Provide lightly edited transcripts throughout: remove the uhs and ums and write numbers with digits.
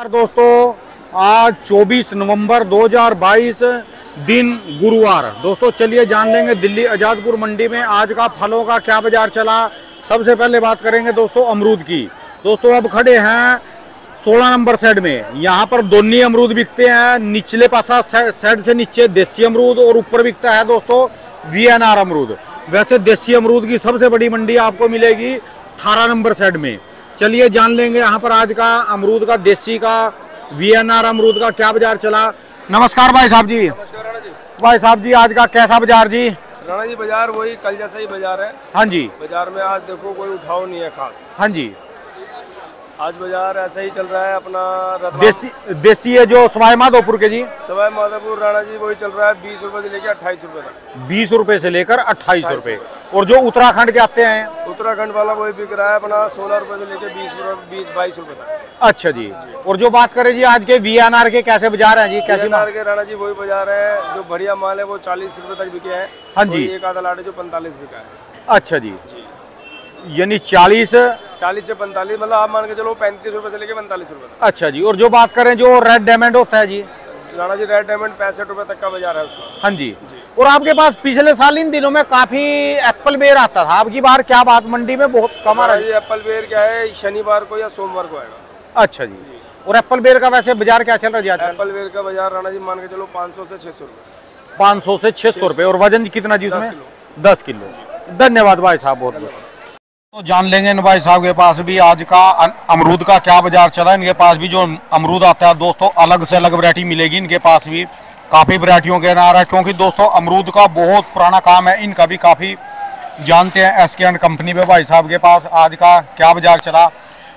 दोस्तों, आज 24 नवंबर 2022 दिन गुरुवार। दोस्तों चलिए जान लेंगे दिल्ली आजादपुर मंडी में आज का फलों का क्या बाजार चला। सबसे पहले बात करेंगे दोस्तों अमरूद की। दोस्तों अब खड़े हैं 16 नंबर साइड में। यहाँ पर दोनों अमरूद बिकते हैं। निचले पासा साइड से नीचे देसी अमरूद और ऊपर बिकता है दोस्तों VNR अमरूद। वैसे देसी अमरूद की सबसे बड़ी मंडी आपको मिलेगी 18 नंबर साइड में। चलिए जान लेंगे यहाँ पर आज का अमरूद का देसी का VNR अमरूद का क्या बाजार चला। नमस्कार भाई साहब जी। नमस्कार राणा जी। भाई साहब जी आज का कैसा बाजार जी? राणा जी बाजार वही कल जैसा ही बाजार है। हाँ जी। बाजार में आज देखो कोई उठाव नहीं है खास। हाँ जी। आज बाजार ऐसा ही चल रहा है अपना देसी है जो सवाई माधोपुर के जी। सवाई माधोपुर राणा जी वही चल रहा है 20 रुपए से लेकर 28 रुपए तक। 20 रुपए से लेकर 28 रुपए। और जो उत्तराखंड के आते हैं उत्तराखंड वाला वही बिक रहा है अपना 16 रुपए से लेकर 20-22 रुपए तक। अच्छा जी। और जो बात करें जी आज के VNR के कैसे बाजार हैं जी? कैसे VNR के राणा जी वही बाजार है। जो बढ़िया माल है वो 40 रुपए तक बिके हैं। हाँ जी। एक आधा लाट है जो 45 बिका है। अच्छा जी। यानी 40 से 45 मतलब आप मान के चलो 35 रुपए से लेकर 45 रुपए तक। अच्छा जी। और जो बात करें जो रेड डायमंड होता है जी? राणा जी रेड डायमंड 65 रुपए तक का बाजार है उसका। हाँ जी। और आपके पास पिछले साल इन दिनों में काफी एप्पल बेर आता था। आपकी बार क्या बात मंडी में बहुत कम आ रहा है? एप्पल बेर क्या है शनिवार को या सोमवार को आएगा। अच्छा जी। और एप्पल बेर का वैसे बाजार क्या चल रहा है? एप्पल बेर का बाजार राणा जी मान के चलो 500 से 600 रुपए। 500 से 600 रुपए। और वजन कितना जी उसमें? 10 किलो। धन्यवाद भाई साहब बहुत बहुत। तो जान लेंगे इन भाई साहब के पास भी आज का अमरूद का क्या बाजार चला। इनके पास भी जो अमरूद आता है दोस्तों अलग से अलग वैरायटी मिलेगी। इनके पास भी काफ़ी वैरायटियों के नाम है क्योंकि दोस्तों अमरूद का बहुत पुराना काम है। इनका भी काफ़ी जानते हैं। SK कंपनी पे भाई साहब के पास आज का क्या बाजार चला।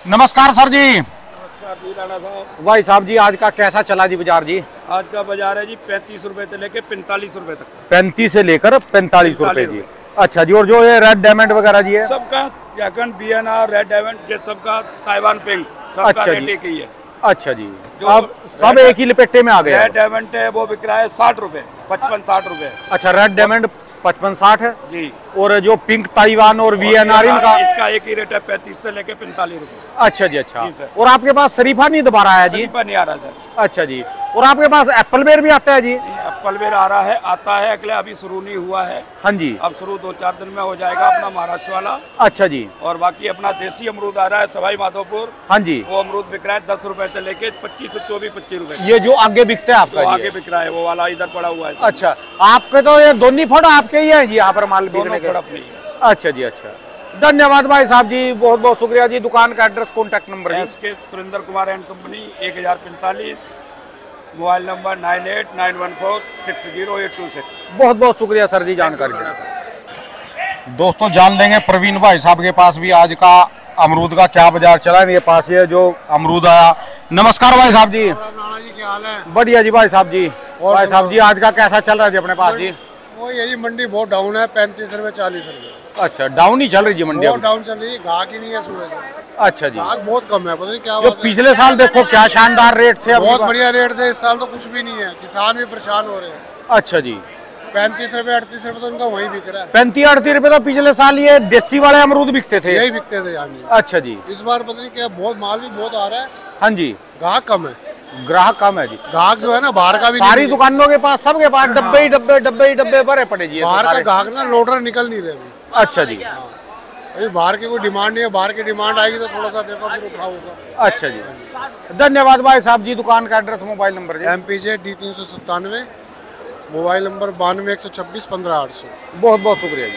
नमस्कार सर जी। नमस्कार जी राणा साहब। भाई साहब जी आज का कैसा चला जी बाजार जी? आज का बाजार है जी 35 रुपए से लेकर 45 रुपए तक। 35 से लेकर 45 रुपए जी। अच्छा जी। और जो ये रेड डायमंड वगैरह जी है? सबका VNR रेड डायमंड ये सबका ताइवान पिंक सबका रेट एक ही है। अच्छा जी। अब सब एक ही लपेटे में आ गए। रेड डायमंड है वो बिक रहा है 60 रुपए 55-60 रुपए। अच्छा रेड डायमंड 55-60 है जी। और जो पिंक ताइवान और VNR इसका एक ही रेट है 35 से लेकर 45 रुपए। अच्छा जी। अच्छा। और आपके पास शरीफा नहीं दोबारा है जी? शरीफा नहीं आ रहा था। अच्छा जी। और आपके पास एप्पल बेर भी आता है जी? एप्पल बेर आ रहा है आता है अगले अभी शुरू नहीं हुआ है। हाँ जी। अब शुरू 2-4 दिन में हो जाएगा अपना महाराष्ट्र वाला। अच्छा जी। और बाकी अपना देसी अमरूद आ रहा है सवाई माधोपुर। हाँ जी। वो अमरूद बिक रहा है 10 रुपए से लेके 25 से 24-25 रुपए। ये जो आगे बिकता है आपका? तो आगे बिक रहा है वो वाला इधर पड़ा हुआ है। अच्छा आपके तो ये दोनों फोटो आपके ही है जी यहाँ पर माल बिकने के? अच्छा जी। अच्छा धन्यवाद भाई साहब जी बहुत बहुत शुक्रिया जी। दुकान का address contact number? SK Surendra Kumar and company 1045 mobile number 9891460826। बहुत बहुत शुक्रिया सर जी जानकारी के। दोस्तों जान लेंगे प्रवीण भाई साहब के पास भी आज का अमरूद का क्या बाजार चला। इनके पास ये जो अमरूद आया। नमस्कार भाई साहब जी। क्या हाल है? बढ़िया जी भाई साहब जी। भाई साहब जी आज का कैसा चल रहा है जी अपने पास जी? वो यही मंडी बहुत डाउन है 35 रुपए 40 रुपए। अच्छा डाउन ही चल रही जी मंडी? बहुत डाउन चल रही है। ग्राहक ही नहीं है सुबह से। अच्छा जी। ग्राहक बहुत कम है पता नहीं क्या जो बात है। पिछले साल देखो क्या शानदार रेट थे। बहुत बढ़िया रेट थे। इस साल तो कुछ भी नहीं है। किसान भी परेशान हो रहे हैं। अच्छा जी। 35 रुपए 38 रुपए तो उनका वही बिक रहा है। 35-38 रुपए तो पिछले साल ये देसी वाले अमरूद बिकते थे? यही बिकते थे यहाँ। अच्छा जी। इस बार पता नहीं क्या बहुत माल भी बहुत आ रहा है। हाँ जी। ग्राहक कम है। ग्राहक कम है जी। ग्राहक जो है ना बाहर का भी सारी दुकानों के पास सबके पास डब्बे ही डब्बे भरे पड़े जी। बाहर का ग्राहक ना लोडर निकल नहीं रहे। अच्छा जी। अभी बाहर की कोई डिमांड नहीं है। बाहर की डिमांड आएगी तो थोड़ा सा देखो फिर उठा होगा। अच्छा जी। धन्यवाद भाई साहब जी। दुकान का एड्रेस मोबाइल नंबर जी? MPJ D397 mobile number 92-126-15-800। बहुत बहुत शुक्रिया जी।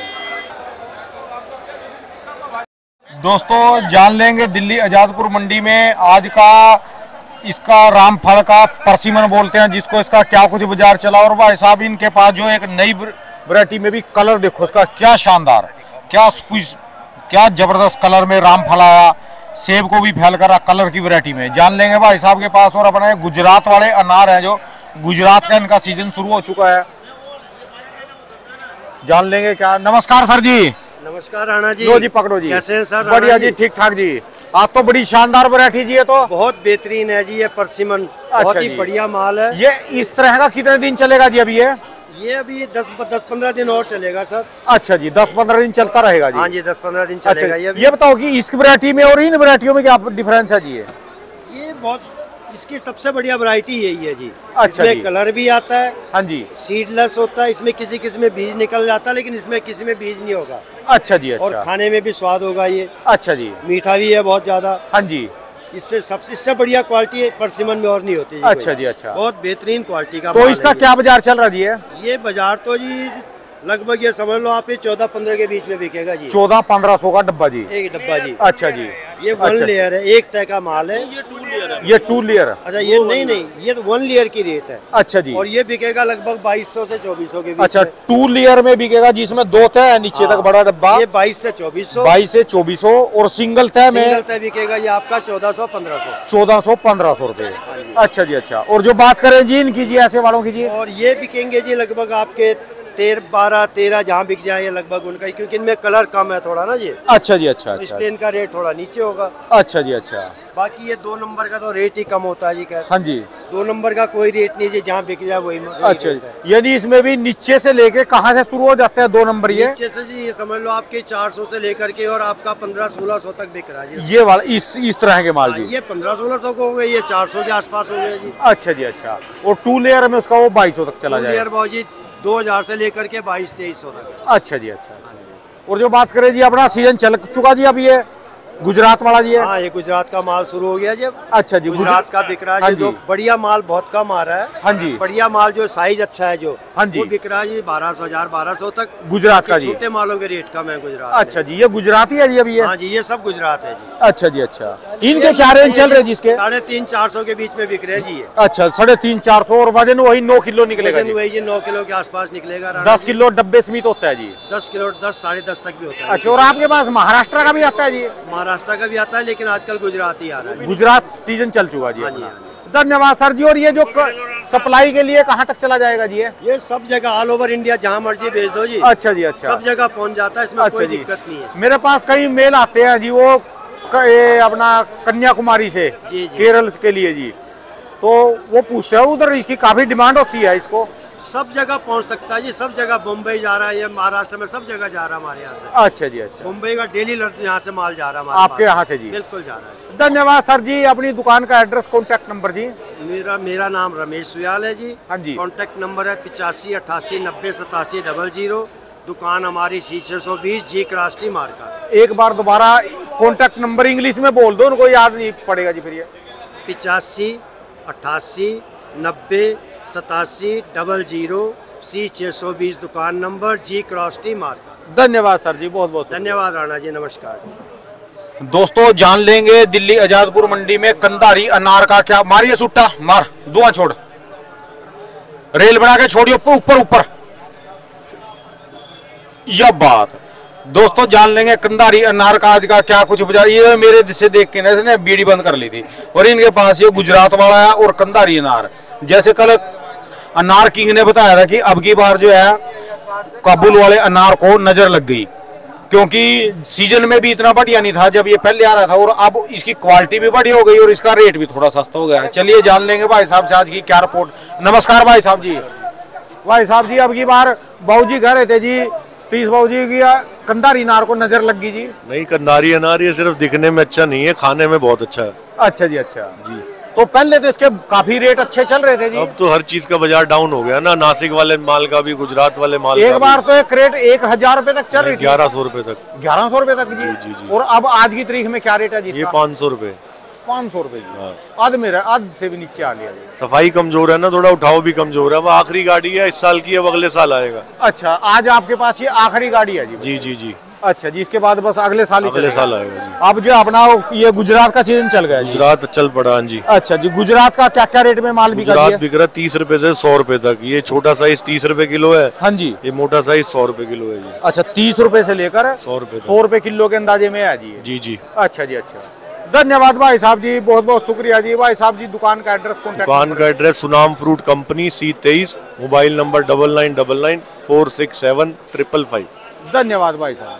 दोस्तों जान लेंगे दिल्ली आजादपुर मंडी में आज का इसका रामफल का परसिमन बोलते हैं जिसको, इसका क्या कुछ बाजार चला। और भाई साहब इनके पास जो एक नई वैरायटी में भी कलर देखो इसका क्या शानदार क्या जबरदस्त कलर में रामफल आया। सेब को भी फैल कर कलर की वैरायटी में। जान लेंगे भाई साहब के पास। और अपने गुजरात वाले अनार हैं जो गुजरात का इनका सीजन शुरू हो चुका है। जान लेंगे क्या। नमस्कार सर जी। नमस्कार राणा जी। लो जी पकड़ो जी। कैसे हैं सर? बढ़िया जी ठीक ठाक जी। आप तो बड़ी शानदार वैरायटी जी है। तो बहुत बेहतरीन है जी ये परसिमन। बहुत ही बढ़िया माल है। ये इस तरह का कितने दिन चलेगा जी अभी ये अभी 10-15 दिन और चलेगा सर। अच्छा जी 10-15 दिन चलता रहेगा जी? हाँ जी 10-15 दिन चलेगा। अच्छा, ये बताओ कि इस वैरायटी में और इन वैरायटियों में क्या डिफरेंस है जी? ये बहुत इसकी सबसे बढ़िया वैरायटी यही है जी। अच्छा इसमें जी। कलर भी आता है, हाँ जी। सीडलेस होता है, इसमें किसी किसी में बीज निकल जाता है, लेकिन इसमें किसी में बीज नहीं होगा। अच्छा जी। और अच्छा। खाने में भी स्वाद होगा ये। अच्छा जी। मीठा भी है बहुत ज्यादा। हाँ जी। इससे बढ़िया क्वालिटी परसिमन में और नहीं होती जी। अच्छा जी। अच्छा, बहुत बेहतरीन क्वालिटी का। तो इसका क्या बाजार चल रहा जी है? ये बाजार तो जी लगभग ये समझ लो आप 14-15 के बीच में बिकेगा जी। 1400-1500 का डब्बा जी, एक डब्बा जी। अच्छा जी। ये 1 लेयर है, एक तय का माल है। ये 2 लेयर। अच्छा ये नहीं, ये तो 1 लेयर की रेट है। अच्छा जी। और ये बिकेगा लगभग 2200 से 2400 के बीच। अच्छा, में। 2 लेयर में बिकेगा जिसमें 2 तय है नीचे तक बड़ा डब्बा, ये 22 से 2400। 22 से 2400। और सिंगल तय में सिंगल तय बिकेगा ये आपका 1400-1500। 1400-1500 रुपए। अच्छा जी। अच्छा, और जो बात करें जी इनकी जी, ऐसे वालों की जी, और ये बिकेंगे जी लगभग आपके 12-13 जहाँ बिक जाए ये लगभग उनका, क्योंकि इनमें कलर कम है थोड़ा ना ये। अच्छा जी। अच्छा। तो इसलिए इनका रेट थोड़ा नीचे होगा। अच्छा जी। अच्छा। बाकी ये 2 नंबर का तो रेट ही कम होता है जी। खैर हाँ जी। 2 नंबर का कोई रेट नहीं जी, जहाँ बिक जाए वही अच्छा रेट है। जी, यानी इसमें भी नीचे से लेके कहाँ से शुरू हो जाते हैं 2 नंबर ये? नीचे से जी ये समझ लो आपके 400 से लेकर के और आपका 1500-1600 तक बिक रहा है जी। ये वाला इस तरह के माल जी। ये 1500-1600 को हो गए, ये 400 के आसपास हो गए जी। अच्छा जी। अच्छा, और 2 लेयर में उसका वो 2200 तक चला जाएगा। लेयर बाबू जी 2000 से लेकर के 2200-2300 तक है। अच्छा जी। अच्छा। और जो बात करें जी, अपना सीजन चल चुका जी अब, ये गुजरात वाला जी है। हाँ ये गुजरात का माल शुरू हो गया जी। अच्छा जी। गुजरात का बिक रहा है हाँ जो जी। बढ़िया माल बहुत कम आ रहा है। हाँ जी। बढ़िया माल जो साइज अच्छा है जो, हाँ जी। वो बिक रहा है जी 1200 तक गुजरात का जी। छोटे मालों के रेट कम है गुजरात अच्छा जी, ये गुजराती है जी अभी ये? हाँ जी ये सब गुजरात है जी। अच्छा जी। अच्छा, इनके क्या रेंज चल रहे हैं जिसके? 350-400 के बीच में बिक रहे हैं जी ये। अच्छा, 350-400। और वजन वही 9 किलो निकलेगा वजन जी? वही जी 9 किलो के आसपास निकलेगा। 10 किलो डब्बे समेत होता है जी? 10 किलो 10-10.5 तक भी होता है। अच्छा, और आपके पास महाराष्ट्र का भी आता है जी? महाराष्ट्र का भी आता है, लेकिन आजकल गुजरात ही आ रहा है। गुजरात सीजन चल चुका जी हाँ जी, अपना। हाँ धन्यवाद सर जी। और ये जो सप्लाई के लिए कहाँ तक चला जाएगा जी? ये सब जगह ऑल ओवर इंडिया जहाँ मर्जी भेज दो जी। अच्छा जी। अच्छा, सब जगह पहुँच जाता है, इसमें अच्छा कोई जी। दिक्कत नहीं है। मेरे पास कई मेल आते हैं जी, वो ये अपना कन्याकुमारी से जी, जी। केरल के लिए जी, तो वो पूछते हैं उधर इसकी काफी डिमांड होती है इसको। सब जगह पहुंच सकता है जी, सब जगह। मुंबई जा रहा है, ये महाराष्ट्र में सब जगह जा रहा है हमारे यहाँ से। अच्छा जी। अच्छा, मुंबई का डेली यहाँ से माल जा रहा है हमारे आपके पास। यहाँ से जी? बिल्कुल जा रहा है। धन्यवाद सर जी। अपनी दुकान का एड्रेस, कॉन्टैक्ट नंबर जी? मेरा नाम रमेश सुयाल है जी। हाँ जी। कॉन्टैक्ट नंबर है 8588908700। दुकान हमारी C620 जी क्रॉस मार्केट। एक बार दोबारा कॉन्टैक्ट नंबर इंग्लिश में बोल दो, उनको याद नहीं पड़ेगा जी फिर ये। 8588908700 C620 दुकान नंबर जी क्रॉस मार्केट। धन्यवाद सर जी, बहुत बहुत धन्यवाद राणा जी, नमस्कार। दोस्तों जान लेंगे दिल्ली आजादपुर मंडी में कंधारी अनार का क्या। मारिए सुट्टा, मार धुआं छोड़, रेल बना के छोड़िए ऊपर ऊपर ऊपर। यह बात दोस्तों जान लेंगे कंधारी अनार का आज का क्या कुछ बाजार। ये मेरे से देख के इसने बीड़ी बंद कर ली थी। और इनके पास ये गुजरात वाला है और कंधारी अनार। जैसे कल अनार किंग ने बताया था कि अब की बार जो है काबुल वाले अनार को नजर लग गई, क्योंकि सीजन में भी इतना बढ़िया नहीं था जब ये पहले आ रहा था, और अब इसकी क्वालिटी भी बढ़िया हो गई और इसका रेट भी थोड़ा सस्ता हो गया है। चलिए जान लेंगे भाई साहब से आज की क्या रिपोर्ट। नमस्कार भाई साहब जी। भाई साहब जी, अब की बार बाबूजी कह रहे थे जी, सतीश बाबूजी की कंधारी अनार को नजर लग गई जी। नहीं, कंधारी अनार ये सिर्फ दिखने में अच्छा नहीं है, खाने में बहुत अच्छा है। अच्छा जी। अच्छा जी, तो पहले तो इसके काफी रेट अच्छे चल रहे थे जी। अब तो हर चीज का बाजार डाउन हो गया ना, नासिक वाले माल का भी, गुजरात वाले माल का एक भी। बार तो एक रेट 1000 रुपए तक चल रही थी। 1100 रुपए तक। 1100 रुपए तक जी? जी, जी। और अब आज की तारीख में क्या रेट है जी ये इसका? 500 रुपए। 500 रुपए जी। हाँ। आध मेरा आध से भी नीचे आ लिया जी। सफाई कमजोर है ना, थोड़ा उठाव भी कमजोर है। अब आखिरी गाड़ी है, इस साल की है, अब अगले साल आएगा। अच्छा, आज आपके पास ये आखिरी गाड़ी है जी? जी जी जी। अच्छा जी, इसके बाद बस अगले साल ही अगले चलेगा। साल आएगा जी। अब जो अपना ये गुजरात का सीजन चल गया जी। गुजरात चल पड़ा। हाँ जी। अच्छा जी, गुजरात का क्या क्या रेट में माल बिका गुजरात जी? बिक रहा 30 रुपए से 100 रुपए तक। ये छोटा साइज 30 रुपए किलो है। हाँ जी। ये मोटा साइज 100 रुपए किलो है जी। अच्छा, 30 रुपए से लेकर 100 रुपए तक। 100 रुपए किलो के अंदाजे में है जी ये? जी जी। अच्छा जी। अच्छा, धन्यवाद भाई साहब जी, बहुत बहुत शुक्रिया जी। भाई साहब जी, दुकान का एड्रेस, कॉन्टैक्ट दुकान का address Sunam fruit company C23, mobile number 9999467555। धन्यवाद भाई साहब।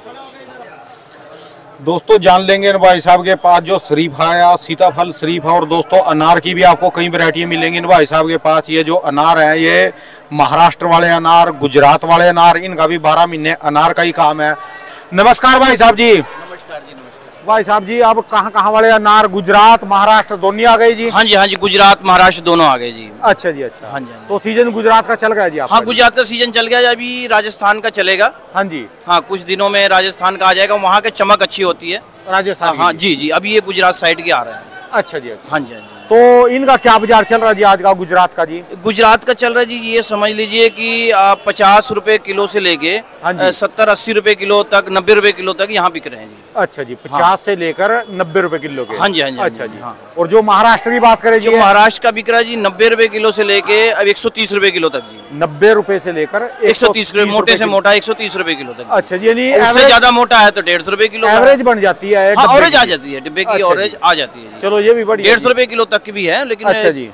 दोस्तों जान लेंगे भाई साहब के पास जो शरीफा या सीताफल शरीफा, और दोस्तों अनार की भी आपको कई वैरायटियां मिलेंगी इन भाई साहब के पास। ये जो अनार है ये महाराष्ट्र वाले अनार, गुजरात वाले अनार, इनका भी 12 महीने अनार का ही काम है। नमस्कार भाई साहब जी। नमस्कार जी, नमस्कार। भाई साहब जी अब कहाँ वाले अनार, गुजरात महाराष्ट्र दोनों आ गए जी? हाँ जी, गुजरात महाराष्ट्र दोनों आ गए जी। अच्छा जी, अच्छा। हाँ जी, हाँ जी। तो सीजन गुजरात का चल गया जी आपका? हाँ, गुजरात का सीजन चल गया, अभी राजस्थान का चलेगा। हाँ जी। हाँ, कुछ दिनों में राजस्थान का आ जाएगा, वहाँ के चमक अच्छी होती है राजस्थान। हाँ जी, अभी ये गुजरात साइड के आ रहे हैं। अच्छा जी, अच्छा। हाँ जी, हाँ जी। तो इनका क्या बाजार चल रहा है जी आज का गुजरात का जी? गुजरात का चल रहा है जी, ये समझ लीजिए कि 50 रुपए किलो से लेके 70-80 रुपए किलो तक, 90 रुपए किलो तक यहाँ बिक रहे हैं जी। अच्छा जी, 50 से लेकर 90 रुपए किलो के? हाँ जी, हाँ जी। अच्छा जी। हाँ। और जो महाराष्ट्र की बात करें जी? जो महाराष्ट्र का बिक रहा है जी 90 रुपए किलो से लेके अब 130 रुपए किलो तक जी। 90 रुपए से लेकर 130 रुपए, मोटे से मोटा 130 रुपए किलो तक। अच्छा जी, यानी उससे ज्यादा मोटा है तो 150 रुपए किलो एवरेज बन जाती है। एवरेज आ जाती है, डिब्बे की एवरेज आ जाती है। चलो ये भी बढ़िया। 150 रुपए किलो तक की भी है, लेकिन अच्छा जी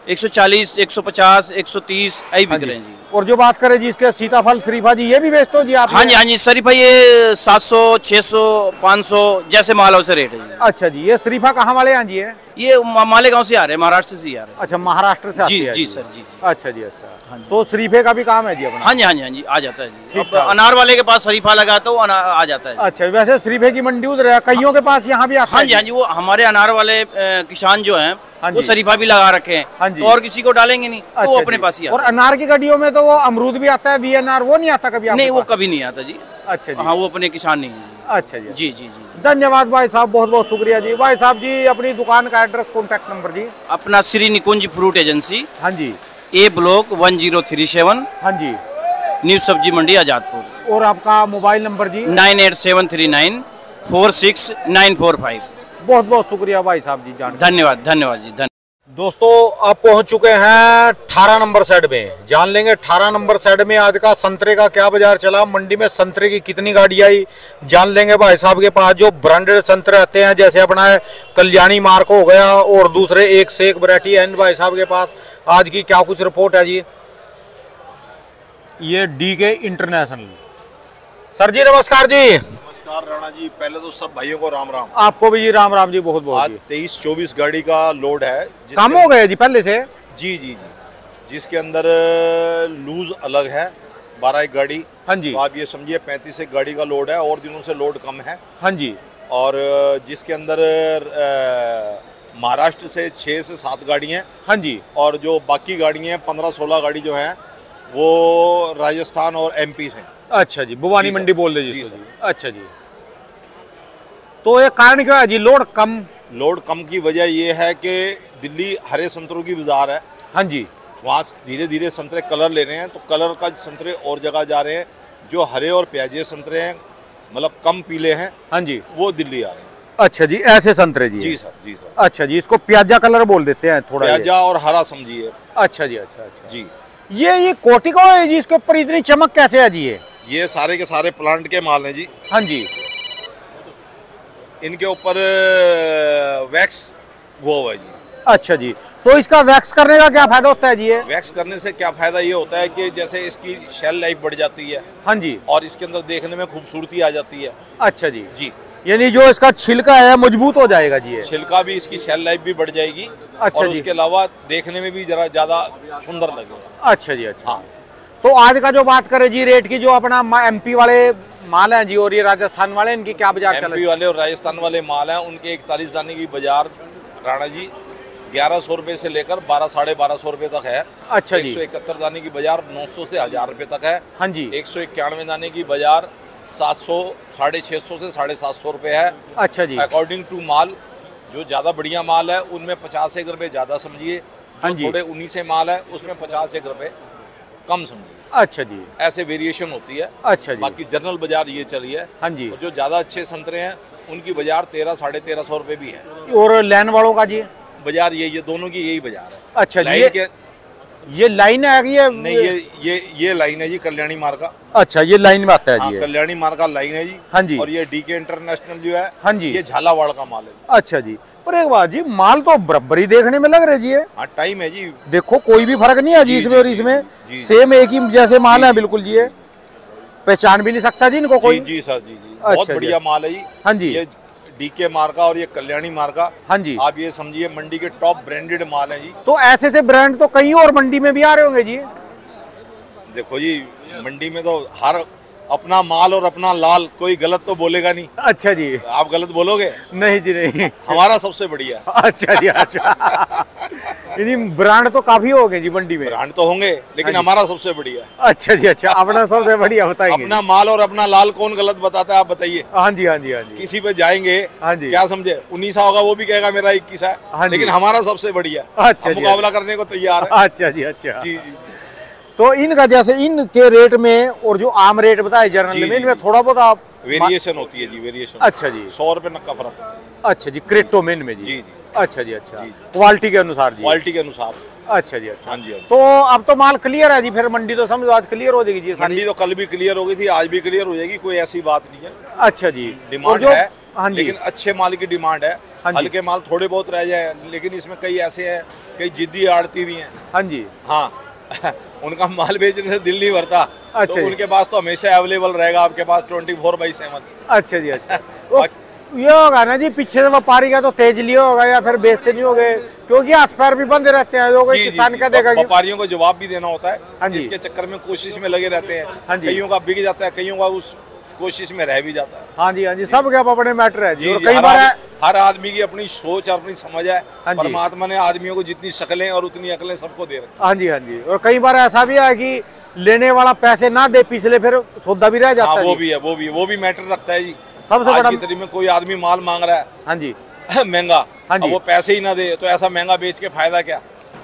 140, 150, 130 ऐसी बिक रहे हैं जी। और जो बात करें जी इसके सीताफल, शरीफा जी, ये भी बेचते हो जी आप? हाँ जी, हाँ जी। शरीफा ये 700, 600, 500 जैसे माल से रेट है जी। अच्छा जी, ये शरीफा कहाँ वाले यहाँ जी है? ये मालेगांव से आ रहे हैं, महाराष्ट्र से ही आ रहे हैं। अच्छा, महाराष्ट्र से आती जी है जी सर जी। अच्छा जी, अच्छा। तो शरीफे का भी काम है जी अपना? हाँ जी, हाँ जी, हाँ जी, आ जाता है जी। अब अनार वाले के पास शरीफा लगा तो आ जाता है। अच्छा, वैसे शरीफे की मंडी उधर है, कईयों के पास यहाँ भी आता है? हाँ जी, हाँ जी। वो हमारे अनार वाले किसान जो हैं वो शरीफा भी लगा रखे हैं, तो और किसी को डालेंगे नहीं, तो वो अपने पास ही आता है। और अनार की गड्डियों में तो वो अमरूद भी आता है, VNR, वो नहीं आता कभी? नहीं, वो कभी नहीं आता जी। अच्छा जी। हाँ, वो अपने किसान नहीं है। अच्छा जी, जी जी जी। धन्यवाद भाई साहब, बहुत बहुत शुक्रिया जी। भाई साहब जी अपनी दुकान का एड्रेस, कॉन्टैक्ट नंबर जी? अपना श्री निकुंज फ्रूट एजेंसी, हाँ जी, A ब्लॉक 1037, हाँ जी। न्यू सब्जी मंडी आजादपुर। और आपका मोबाइल नंबर जी? 98739 46945। बहुत बहुत शुक्रिया भाई साहब जी, जान। धन्यवाद, धन्यवाद जी, धन्यवाद। दोस्तों आप पहुंच चुके हैं 18 नंबर साइड में। जान लेंगे 18 नंबर साइड में आज का संतरे का क्या बाजार चला, मंडी में संतरे की कितनी गाड़ी आई, जान लेंगे भाई साहब के पास। जो ब्रांडेड संतरे आते हैं, जैसे अपना है कल्याणी मार्क हो गया, और दूसरे एक से एक वैरायटी है भाई साहब के पास। आज की क्या कुछ रिपोर्ट है जी? ये DK इंटरनेशनल। सर जी नमस्कार जी। नमस्कार राणा जी, पहले तो सब भाइयों को राम राम। आपको भी जी राम राम जी, बहुत बहुत। आज 23-24 गाड़ी का लोड है। कम हो गए जी पहले से? जी जी जी, जिसके अंदर लूज अलग है 12 गाड़ी। हाँ जी। तो आप ये समझिए 35 एक गाड़ी का लोड है, और दिनों से लोड कम है। हाँ जी। और जिसके अंदर महाराष्ट्र से 6 से 7 गाड़ी हैं। हाँ जी। और जो बाकी गाड़ी हैं 15-16 गाड़ी जो हैं वो राजस्थान और MP से। अच्छा जी, भवानी मंडी बोल रहे जी सर। अच्छा जी, तो ये कारण क्या है जी, लोड कम? लोड कम की वजह ये है कि दिल्ली हरे संतरों की बाजार है। हाँ जी। वहाँ धीरे धीरे संतरे कलर ले रहे हैं, तो कलर का संतरे और जगह जा रहे हैं। जो हरे और प्याजे संतरे हैं, मतलब कम पीले हैं, हाँ जी, वो दिल्ली आ रहे हैं। अच्छा जी, ऐसे संतरे जी? जी सर, जी सर। अच्छा जी, इसको प्याजा कलर बोल देते हैं थोड़ा? प्याजा और हरा समझिए। अच्छा जी, अच्छा अच्छा जी। ये कोटिको है जी, इसके ऊपर इतनी चमक कैसे है जी? ये सारे के सारे प्लांट के माल हैं जी। हाँ जी। इनके ऊपर वैक्स वो हुआ है जी। अच्छा जी, तो इसका वैक्स करने का क्या फायदा होता है जी? वैक्स करने से क्या फायदा ये होता है कि जैसे इसकी शेल लाइफ बढ़ जाती है। हाँ जी। और इसके अंदर देखने में खूबसूरती आ जाती है। अच्छा जी। जी, यानी जो इसका छिलका है मजबूत हो जाएगा जी? छिलका भी, इसकी शेल लाइफ भी बढ़ जाएगी। अच्छा और जी। उसके अलावा देखने में भी जरा ज्यादा सुंदर लगेगा। अच्छा जी, अच्छा। हाँ। तो आज का जो बात करें जी रेट की, जो अपना MP वाले माल है जी और ये राजस्थान वाले, इनकी क्या बाजार चल रही है? MP वाले और राजस्थान वाले माल हैं, उनके 41 दाने की बाजार राणा जी 1100 रुपए से लेकर 1200-1250 रुपए तक है। अच्छा जी। 171 दाने की बाजार 900 से 1000 रुपए तक है। हाँ जी। 191 दाने की बाजार 700, 650 से 750 रुपए है। अच्छा जी। अकॉर्डिंग टू माल, जो ज़्यादा बढ़िया माल है उनमें 50 रुपए ज़्यादा समझिए, हाँ जो जी। थोड़े 19 माल है उसमें 50 रुपए कम समझिए। अच्छा जी, ऐसे वेरिएशन होती है। अच्छा जी। बाकी जनरल बाजार ये चली है। हाँ जी। और जो ज़्यादा अच्छे संतरे हैं उनकी बाजार 1300-1350 रुपए भी है। और लैन वालों का जी? बाजार ये दोनों की यही बाजार है। अच्छा जी। लाइन के ये लाइन है ये? नहीं, ये लाइन है जी कल्याणी मार्ग का। अच्छा, ये लाइन में आता है हाँ, जी? कल्याणी मार्ग का लाइन है जी। हाँ जी। और ये DK इंटरनेशनल जो है, हाँ जी, ये झालावाड़ का माल है। अच्छा जी। पर एक बात जी, माल तो बराबरी देखने में लग रहे जी? हाँ, टाइम है जी। देखो कोई भी फर्क नहीं है जी इसमें और इसमें, सेम एक ही जैसे माल है बिल्कुल जी। ये पहचान भी नहीं सकता जी इनको कोई? जी सर, जी जी, बहुत बढ़िया माल है जी। हाँ जी। ये DK मार्ग का और ये कल्याणी मार्ग का। हाँ जी। आप ये समझिए मंडी के टॉप ब्रांडेड माल है जी। तो ऐसे से ब्रांड तो कहीं और मंडी में भी आ रहे होंगे जी? देखो जी, मंडी में तो हर अपना माल और अपना लाल, कोई गलत तो बोलेगा नहीं। अच्छा जी। आप गलत बोलोगे? नहीं जी नहीं। हमारा सबसे बढ़िया। अच्छा जी अच्छा। यानी ब्रांड तो काफी हो गए जी मंडी में। ब्रांड तो होंगे लेकिन हमारा सबसे बढ़िया। अच्छा जी अच्छा, अपना सबसे बढ़िया बताएंगे। अपना माल और अपना लाल कौन गलत बताता है, आप बताइए। हाँ जी हाँ जी हाँ जी। किसी पे जाएंगे, हाँ जी, क्या समझे 19 होगा वो भी कहेगा मेरा 21 है। हाँ जी, लेकिन हमारा सबसे बढ़िया। अच्छा जी, मुकाबला करने को तैयार है। अच्छा जी अच्छा। जी जी। तो इनका जैसे इनके रेट में और जो आम रेट बताए जनरल में, इनमें थोड़ा बहुत आप वेरिएशन होती है जी, वेरिएशन। अच्छा जी। 100 रुपए नक्का फर्क। अच्छा जी, क्रेटोमेन में जी। जी जी। अच्छा जी अच्छा, क्वालिटी के अनुसार जी। क्वालिटी के अनुसार। अच्छा जी अच्छा। हाँ जी। तो अब तो माल क्लियर है जी, फिर मंडी तो समझो आज क्लियर हो जाएगी जी सारी। मंडी तो कल भी क्लियर हो गई थी, आज भी क्लियर हो जाएगी, कोई ऐसी बात नहीं है। अच्छा जी। डिमांड है, हाँ जी, लेकिन अच्छे माल की डिमांड है। हाँ जी, हल्के माल थोड़े बहुत रह जाए, लेकिन इसमें कई ऐसे हैं, कई जिद्दी आड़ती भी हैं। हाँ जी। हाँ उनका माल बेचने से दिल नहीं भरता। अच्छा तो जी। उनके पास तो हमेशा अवेलेबल रहेगा आपके पास 24/7। अच्छा जी अच्छा। ये होगा ना जी, पीछे से व्यापारी का तो तेज लिया होगा या फिर बेचते नहीं होगे, क्योंकि हाथ पैर भी बंद रहते हैं। लोग किसान का देगा, व्यापारियों को जवाब भी देना होता हाँ है। जी। इसके चक्कर में कोशिश में लगे रहते हैं। हाँ जी। कईयों का बिक जाता है, कईयों का उस कोशिश में रह भी जाता है। हाँ जी हाँ जी, सब क्या अपने मैटर है जी। और जी, कई बार हर आदमी की अपनी सोच और अपनी समझ है। हाँ जी। परमात्मा ने आदमियों को जितनी शक्लें और उतनी अकलें सबको दे रखी। हाँ जी हाँ जी। और कई बार ऐसा भी है कि लेने वाला पैसे ना दे, पिछले फिर सौदा भी रह जाता है। वो भी मैटर रखता है जी। सबसे बड़ा आज की तारीख में कोई आदमी माल मांग रहा है, हाँ जी, महंगा, हाँ जी, वो पैसे ही ना दे तो ऐसा महंगा बेच के फायदा क्या।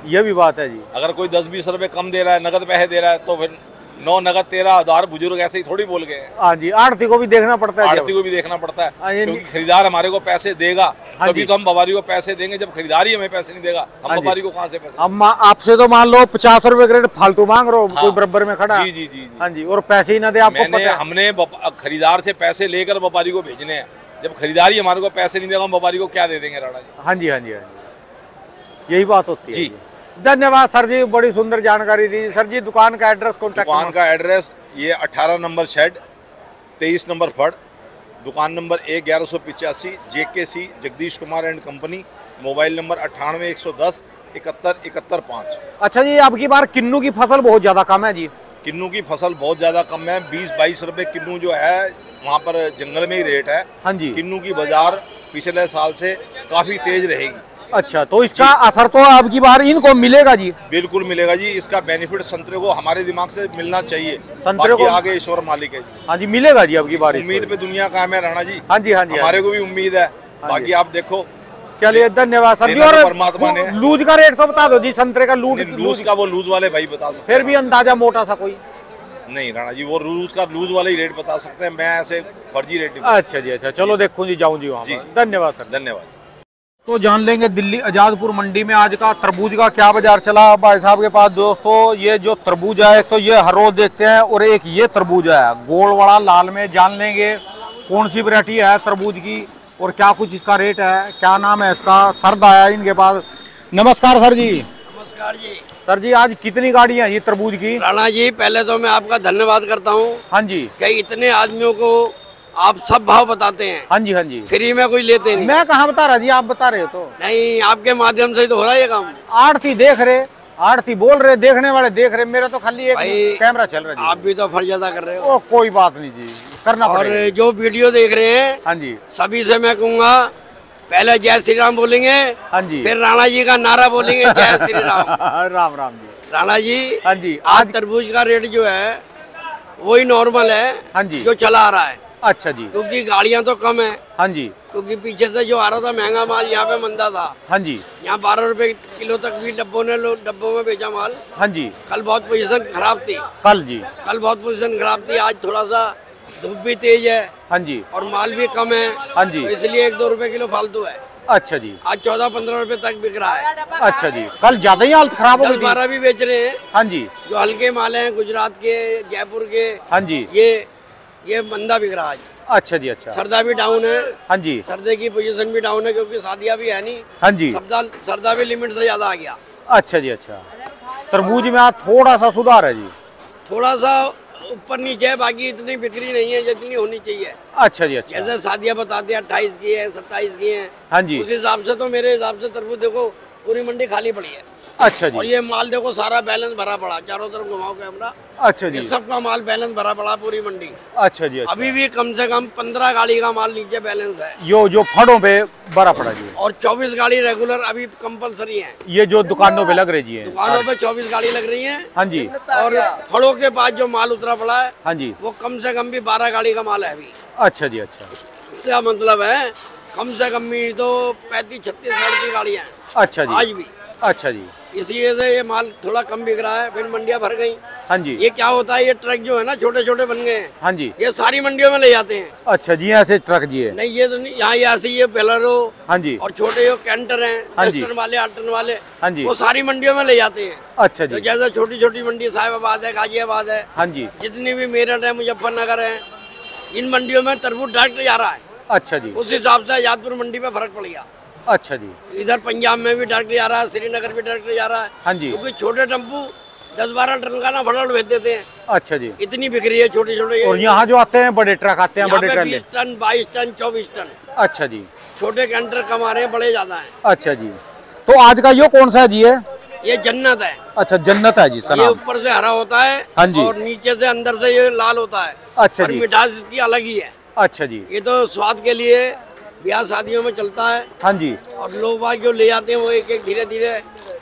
ये भी बात है जी। अगर कोई 10-20 रुपए कम दे रहा है, नगद पैसे दे रहा है, तो फिर 9 नगद 13,000 बुजुर्ग ऐसे ही थोड़ी बोल गए। हाँ जी, आड़ती को भी देखना पड़ता है, आड़ती को भी देखना पड़ता है, हाँ, क्योंकि खरीदार हमारे को पैसे देगा। हाँ तभी जी, तो हम व्यापारी को पैसे देंगे। जब खरीदार ही हमें पैसे नहीं देगा, हम हाँ व्यापारी को कहाँ से पैसे। अब आपसे तो मान लो 50 रुपए का रेट फालतू मांग रहे हो, हाँ, कोई बराबर में खड़ा। जी जी जी। हाँ जी, और पैसे ही ना दे आपको पता है। हमने खरीदार से पैसे लेकर व्यापारी को भेजने हैं। जब खरीदारी हमारे को पैसे नहीं देगा, हम व्यापारी को क्या दे देंगे राणा जी। हाँ जी हाँ जी हाँ जी, यही बात होती है जी। धन्यवाद सर जी, बड़ी सुंदर जानकारी दी सर जी। दुकान का एड्रेस, कॉन्टैक्ट। दुकान का एड्रेस ये 18 नंबर शेड, 23 नंबर फड़, दुकान number 1185, JKC Jagdish Kumar and company. Mobile number 98 110 71 71 5। अच्छा जी, अब की बार किन्नू की फसल बहुत ज्यादा कम है जी। किन्नू की फसल बहुत ज़्यादा कम है। 20-22 रुपए किन्नू जो है, वहाँ पर जंगल में ही रेट है। हाँ जी। किन्नू की बाजार पिछले साल से काफ़ी तेज रहेगी। अच्छा, तो इसका असर तो अब की बार इनको मिलेगा जी? बिल्कुल मिलेगा जी। इसका बेनिफिट संतरे को हमारे दिमाग से मिलना चाहिए। संतरे को आगे ईश्वर मालिक है जी। हाँ जी, मिलेगा जी अब की बार। उम्मीद पे दुनिया कायम है राणा जी। हाँ जी हाँ जी, हमारे को भी उम्मीद है, बाकी आप देखो। चलिए धन्यवाद सर जी। और परमात्मा ने लूज का रेट तो बता दो जी, संतरे का लूज का वो लूज वाले भाई बता सकते फिर भी अंदाजा मोटा सा कोई नहीं राणा जी, वो लूज वाले ही रेट बता सकते हैं। मैं ऐसे फर्जी रेट नहीं। अच्छा जी अच्छा, चलो देखूं जी, जाऊं जी वहाँ जी। धन्यवाद सर। धन्यवाद। तो जान लेंगे दिल्ली आजादपुर मंडी में आज का तरबूज का क्या बाजार चला भाई साहब के पास। दोस्तों ये जो तरबूज है, तो ये हर रोज देखते हैं, और एक ये तरबूज है गोल वाला लाल में। जान लेंगे कौन सी वैरायटी है तरबूज की और क्या कुछ इसका रेट है, क्या नाम है इसका। सर्द आया इनके पास। नमस्कार सर जी। नमस्कार जी। सर जी, आज कितनी गाड़ियाँ हैं ये तरबूज की? राणा जी, पहले तो मैं आपका धन्यवाद करता हूँ। हाँ जी। कि इतने आदमियों को आप सब भाव बताते हैं। हाँ जी हाँ जी। फ्री में कोई लेते नहीं। मैं कहाँ बता रहा जी, आप बता रहे हो तो। नहीं, आपके माध्यम से तो हो रहा है ये काम। आड़ती देख रहे, आड़ती बोल रहे, देखने वाले देख रहे, मेरा तो खाली एक कैमरा चल रहा है। आप भी तो फर्ज अदा कर रहे हो। कोई बात नहीं जी, करना पड़ेगा। और जो वीडियो देख रहे हैं, हाँ जी, सभी से मैं कहूँगा, पहले जय श्री राम बोलेंगे। हाँ जी। फिर राणा जी का नारा बोलेंगे, जय श्री राम। राम राम जी। राणा जी, हाँ जी। आज तरबूज का रेट जो है वही नॉर्मल है। हाँ जी, जो चला आ रहा है। अच्छा जी। क्योंकि गाड़ियाँ तो कम है। हाँ जी। क्योंकि पीछे से जो आ रहा था महंगा माल, यहाँ पे मंदा था। हाँ जी। यहाँ 12 रुपए किलो तक भी डब्बों में बेचा माल। हाँ जी। कल बहुत पोजीशन खराब थी। कल बहुत पोजीशन खराब थी। आज थोड़ा सा धूप भी तेज है। हाँ जी। और माल भी कम है। हाँ जी। तो इसलिए 1-2 रुपए किलो फालतू है। अच्छा जी। आज 14-15 रुपए तक बिक रहा है। अच्छा जी, कल ज्यादा ही हालत खराब हो गई। 10-12 भी बेच रहे हैं। हाँ जी। जो हल्के माल हैं, गुजरात के, जयपुर के। हाँ जी। ये मंदा बिक रहा है। अच्छा जी अच्छा। सरदा भी डाउन है। हाँ जी। सरदे की पोजीशन भी डाउन है, क्योंकि शादियाँ भी है नहीं। हाँ जी। सरदा भी लिमिट से ज्यादा आ गया। अच्छा जी अच्छा। तरबूज में आज थोड़ा सा सुधार है जी। थोड़ा सा ऊपर नीचे है, बाकी इतनी बिक्री नहीं है जितनी होनी चाहिए। अच्छा जी अच्छा। जैसे शादियाँ बताते हैं 28 की है, 27 की है। हाँ जी। उस हिसाब से तो मेरे हिसाब से तरबूज देखो पूरी मंडी खाली पड़ी है। अच्छा जी। और ये माल देखो सारा बैलेंस भरा पड़ा, चारों तरफ घुमाओ कैमरा। अच्छा जी। ये सबका माल बैलेंस भरा पड़ा पूरी मंडी। अच्छा जी। अच्छा। अभी भी कम से कम 15 गाड़ी का माल नीचे बैलेंस है, जो फड़ों पे भरा पड़ा जी। और 24 गाड़ी रेगुलर अभी कंपलसरी है। ये जो दुकानों पे लग रही जी है, दुकानों पे 24 गाड़ी लग रही है। हाँ जी। और फड़ों के पास जो माल उतरा पड़ा है, हाँ जी, वो कम से कम भी 12 गाड़ी का माल है अभी। अच्छा जी। अच्छा। इसका मतलब है कम से कम भी तो 35-36 सड़की गाड़ियाँ हैं अच्छा जी। आज भी। अच्छा जी। इसी वजह से ये माल थोड़ा कम बिक रहा है, फिर मंडियाँ भर गई। हाँ जी। ये क्या होता है, ये ट्रक जो है ना छोटे छोटे बन गए हैं, हाँ जी। ये सारी मंडियों में ले जाते हैं। अच्छा जी, ऐसे ट्रक जी है? नहीं ये तो नहीं, यहाँ ये ऐसे ये बेलरो। हाँ जी। और छोटे जो कैंटर हैं, हाँ 10 जी। टन वाले 8 टन वाले, हाँ जी। वो सारी मंडियों में ले जाते हैं। अच्छा तो जी। जैसे छोटी छोटी मंडी साहिबाबाद है, गाजियाबाद है, हाँ जी। जितनी भी मेरठ है, मुजफ्फरनगर है, इन मंडियों में तरबूज डायरेक्ट जा रहा है। अच्छा जी। उस हिसाब से आजादपुर मंडी में फर्क पड़ गया। अच्छा जी। इधर पंजाब में भी डायरेक्ट जा रहा है, श्रीनगर भी डायरेक्ट जा रहा है। हाँ जी। क्योंकि छोटे टेम्पू 10-12 टन का ना फटाफट भेज देते हैं। अच्छा जी। इतनी बिक्री है छोटे छोटे। और यहाँ जो आते हैं बड़े ट्रक आते हैं, यहाँ बड़े पे ट्रैले? 20 टन 22 टन 24 टन। अच्छा जी। छोटे कैंटर कम आ रहे हैं, बड़े ज्यादा हैं। अच्छा जी। तो आज का यो कौन सा जी है? ये जन्नत है। अच्छा, जन्नत है जिसका ये नाम? ऊपर से हरा होता है। हाँ जी। और नीचे से अंदर से ये लाल होता है। अच्छा और जी। मिठास इसकी अलग ही है। अच्छा जी। ये तो स्वाद के लिए ब्याह शादियों में चलता है। हाँ जी। और लोग बाग जो ले जाते हैं वो एक एक धीरे धीरे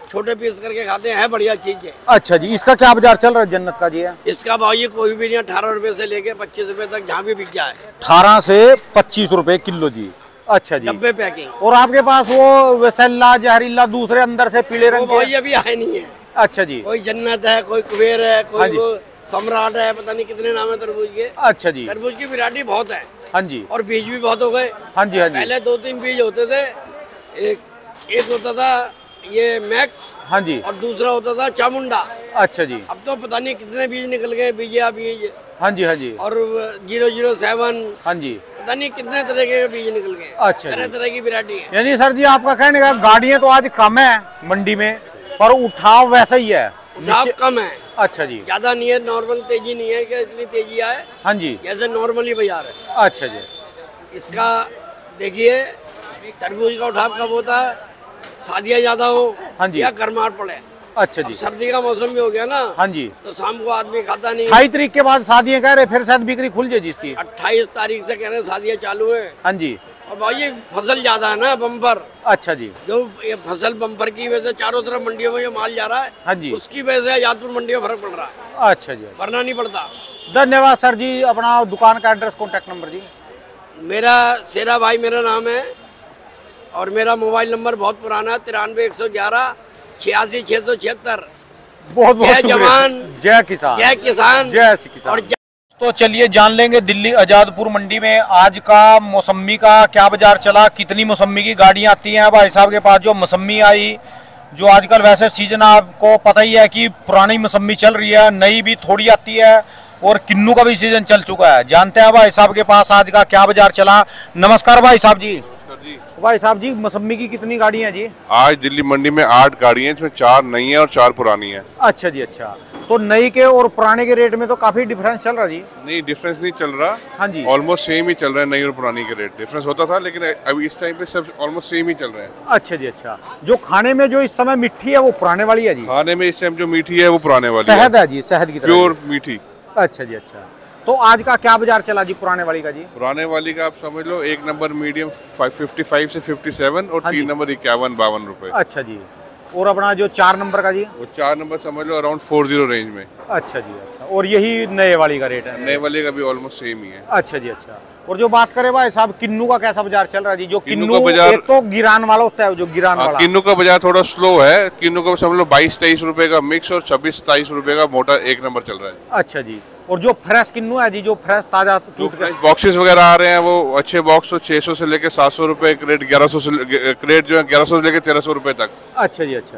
छोटे पीस करके खाते हैं, बढ़िया चीज है। अच्छा जी। इसका क्या बाजार चल रहा है जन्नत का जी है? इसका भाव ये कोई भी नहीं, 18 रुपए से लेके 25 रुपए तक जहाँ भी बिक जाए। 18 से 25 रुपए किलो जी। अच्छा जी। डब्बे पैकिंग। और आपके पास वो वसैला, जहरीला दूसरे अंदर से पीले वो रंग भाई के? अभी आए नहीं है। अच्छा जी। कोई जन्नत है, कोई कुबेर है, हाँ कोई जी। वो सम्राट है, पता नहीं कितने नाम है तरबूज के। अच्छा जी। तरबूज की वैरायटी बहुत है। हाँ जी। और बीज भी बहुत हो गए। हाँ जी। हाँ जी। पहले 2-3 बीज होते थे। एक होता था ये मैक्स। हाँ जी। और दूसरा होता था चामुंडा। अच्छा जी। अब तो पता नहीं कितने बीज निकल गए, बीजिया बीज। हाँ जी। हाँ जी। और 007। हाँ जी। पता नहीं कितने तरह के बीज निकल गए। अच्छा तरह जी। तरह की वैरायटी है। यानी सर जी आपका कहने का गाड़ियाँ तो आज कम है मंडी में, पर उठाव वैसा ही है? उठाव कम है। अच्छा जी। ज्यादा नहीं है, नॉर्मल तेजी नहीं है कि इतनी तेजी आए। हाँ जी। जैसे नॉर्मली बाजार है। अच्छा जी। इसका देखिए, तरबूज का उठाव कब होता है, शादियाँ ज्यादा हो। हाँ जी। या गर्माहट पड़े। अच्छा अब जी। सर्दी का मौसम भी हो गया ना। हाँ जी। तो शाम को आदमी खाता नहीं। 28 तारीख के बाद शादियाँ कह रहे, फिर शायद बिक्री खुल जाए जिसकी। 28 तारीख से कह रहे हैं शादियाँ चालू है। हाँ जी। और भाई ये फसल ज्यादा है ना, बम्पर। अच्छा जी। जो ये फसल बम्पर की वजह से चारों तरफ मंडियों में जो माल जा रहा है, हाँ जी। उसकी वजह से आजादपुर मंडी में फर्क पड़ रहा है, अच्छा जी। वरना नहीं पड़ता। धन्यवाद सर जी। अपना दुकान का एड्रेस, कॉन्टैक्ट नंबर जी? मेरा शेरा भाई मेरा नाम है, और मेरा मोबाइल नंबर बहुत पुराना है, 93 111 86 676। बहुत बहुत जय शुक्रिया। जवान, जय किसान। जय किसान, जय श्री किसान। और तो चलिए जान लेंगे दिल्ली आजादपुर मंडी में आज का मौसम्मी का क्या बाजार चला, कितनी मौसम्मी की गाड़ियां आती हैं भाई साहब के पास। जो मौसम्मी आई, जो आजकल वैसे सीजन आपको पता ही है कि पुरानी मौसम्मी चल रही है, नई भी थोड़ी आती है, और किन्नू का भी सीजन चल चुका है। जानते हैं भाई साहब के पास आज का क्या बाजार चला। नमस्कार भाई साहब जी। भाई साहब जी, मौसम्मी की कितनी गाड़ियां हैं जी? आज दिल्ली मंडी में 8 गाड़ियां हैं, जिसमें 4 नई हैं और 4 पुरानी हैं। अच्छा जी। अच्छा, तो नई के और पुराने के रेट में तो काफी डिफरेंस चल रहा जी? नहीं, डिफरेंस नहीं चल रहा। हाँ जी। ऑलमोस्ट सेम ही चल रहा है, नई और पुरानी के रेट। डिफरेंस होता था, लेकिन अभी इस टाइम पे सब ऑलमोस्ट सेम ही चल रहे हैं। अच्छा जी। अच्छा, जो खाने में जो इस समय मिट्टी है वो पुराने वाली है जी? खाने में इस टाइम जो मीठी है वो पुराने वाली शहद है जी, शहद की तरह? प्योर मीठी। अच्छा जी। अच्छा, तो आज का क्या बाजार चला जी पुराने वाली का जी? पुराने वाली का आप समझ लो, 1 नंबर मीडियम 55 से 57 और हाँ 3 जी। नंबर 51-52 रुपए। अच्छा जी। और अपना जो 4 नंबर का जी? वो 4 नंबर समझ लो अराउंड 40 रेंज में। अच्छा जी। अच्छा, और यही नए वाली का रेट है? नए वाले का भी ऑलमोस्ट सेम ही है। अच्छा जी। अच्छा, और जो बात करें भाई साहब किन्नू का कैसा बाजार चल रहा है जी? जो किन्नू किन्नू का बाजार- एक तो गिरान वाला होता है, जो गिरान वाला। किन्नू का बाजार थोड़ा स्लो है। किन्नू का समझ लो 22-23 रुपए का मिक्स और 26-27 रुपए का मोटा 1 नंबर चल रहा है। अच्छा जी। और जो फ्रेश किन्नू है जी, जो फ्रेश ताजा जो फ्रेश बॉक्सेस वगैरह आ रहे हैं, वो अच्छे बॉक्स तो 600 से लेके 700 रुपए क्रेट, 1100 से क्रेट जो है 1100 से लेके 1300 रुपए तक। अच्छा जी। अच्छा,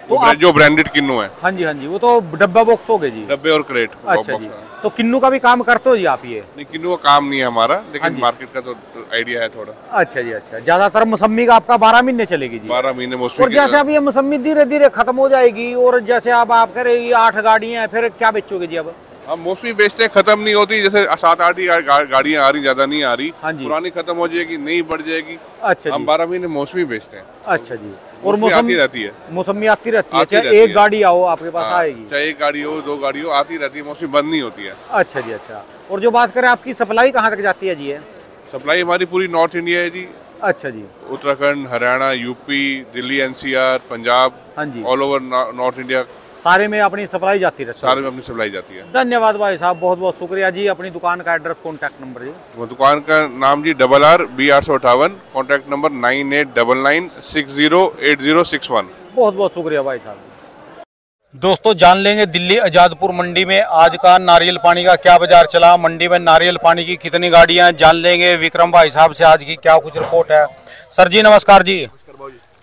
तो जो ब्रांडेड किन्नू है। हाँ जी। हाँ जी, वो तो डब्बा बॉक्स हो गए जी, डब्बे और क्रेट। अच्छा जी। तो किन्नू का भी काम करते हो जी आप? ये नहीं, किन्नू का काम नहीं है हमारा, हाँ लेकिन जी। मार्केट का तो आइडिया है थोड़ा। अच्छा जी। अच्छा, ज्यादातर मौसम्मी का आपका 12 महीने चलेगी जी? 12 महीने और मोस्टली। जैसे अब ये मौसम्मी धीरे धीरे खत्म हो जाएगी, और जैसे अब आप कह रहे 8 गाड़ियां हैं, फिर क्या बेचोगे जी अब? हम मौसमी बेचते हैं, खत्म नहीं होती। जैसे 7-8 ही गाड़ियाँ आ रही, ज्यादा नहीं आ रही। हाँ जी। पुरानी खत्म हो जाएगी, नई बढ़ जाएगी। अच्छा हम जी। 12 महीने मौसमी बेचते हैं। अच्छा जी। और मौसमी आती रहती है। मौसमी आती रहती है, आती चाहे रहती एक है। गाड़ी आओ आपके पास हाँ, आएगी। चाहे एक गाड़ी हो, 2 गाड़ी हो, आती रहती है। मौसमी बंद नहीं होती है। अच्छा जी। अच्छा, और जो बात करें आपकी सप्लाई कहाँ तक जाती है जी? है सप्लाई हमारी पूरी नॉर्थ इंडिया है जी। अच्छा जी। उत्तराखंड, हरियाणा, यूपी, दिल्ली, NCR, पंजाब, हाँ जी। ऑल ओवर नॉर्थ इंडिया, सारे में अपनी सप्लाई जाती रहती है। सारे में अपनी सप्लाई जाती है। धन्यवाद भाई साहब, बहुत बहुत शुक्रिया जी। अपनी दुकान का एड्रेस, कॉन्टैक्ट नंबर जी? वो दुकान का नाम जी RR B858, कॉन्टैक्ट नंबर 9899608061। बहुत बहुत शुक्रिया भाई साहब। दोस्तों जान लेंगे दिल्ली आजादपुर मंडी में आज का नारियल पानी का क्या बाजार चला, मंडी में नारियल पानी की कितनी गाड़ियां, जान लेंगे विक्रम भाई साहब से आज की क्या कुछ रिपोर्ट है। सर जी नमस्कार जी,